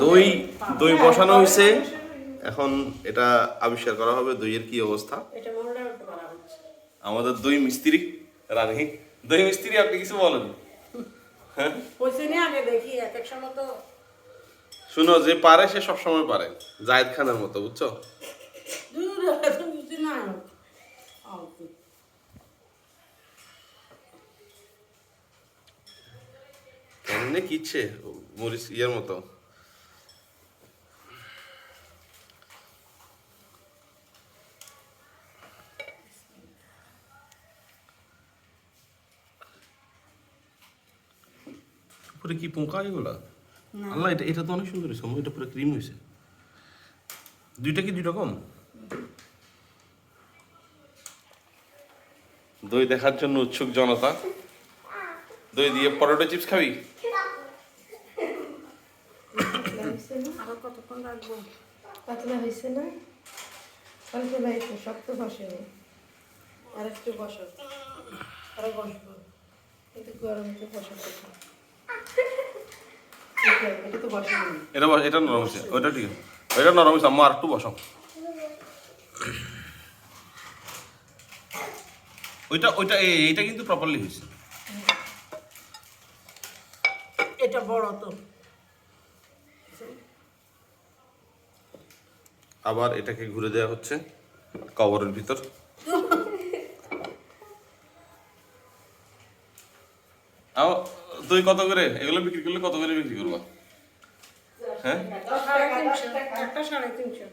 দই দই বসানো হয়েছে, এখন এটা আবিষ্কার করা হবে দইয়ের কি অবস্থা। আমাদের দই মিস্ত্রি রানী, দই মিস্ত্রি আপনি কিছু বলেন। হ্যাঁ শুনো, যে পারে সে সবসময় পারে, জায়েদ খানের মতো, বুঝছো? এমনি কিচ্ছে মরিচ ইয়ের মতো। উপরে কি পোকা এগুলা? আল্লাহ, এটা এটা তো অনেক সুন্দর হয়েছে, এটা পুরো ক্রিম হয়েছে। দুইটা কি দুই রকম? দই দেখার জন্য উৎসুক জনতা। দই দিয়ে পটেটো চিপস খাবি? পাতলা হয়েছে না? পাতলা হয়েছে, শক্ত বসেনি। আর একটু বসো, আরো বসবো, কিন্তু গরমে বসাতে এটা তো বসেনি। এটা নরম হয়েছে, ওইটা ঠিক আছে, ওইটা নরম হয়েছে, আম্মা আর একটু বসাও। ওইটা ওইটা এইটা কিন্তু প্রপারলি হয়েছে। এটা বড় তো। আবার এটাকে ঘুরে দেওয়া হচ্ছে কবরের ভিতর। দই কত করে এগুলো বিক্রি করলে, কত করে বিক্রি করবা? হ্যাঁ 350, 350।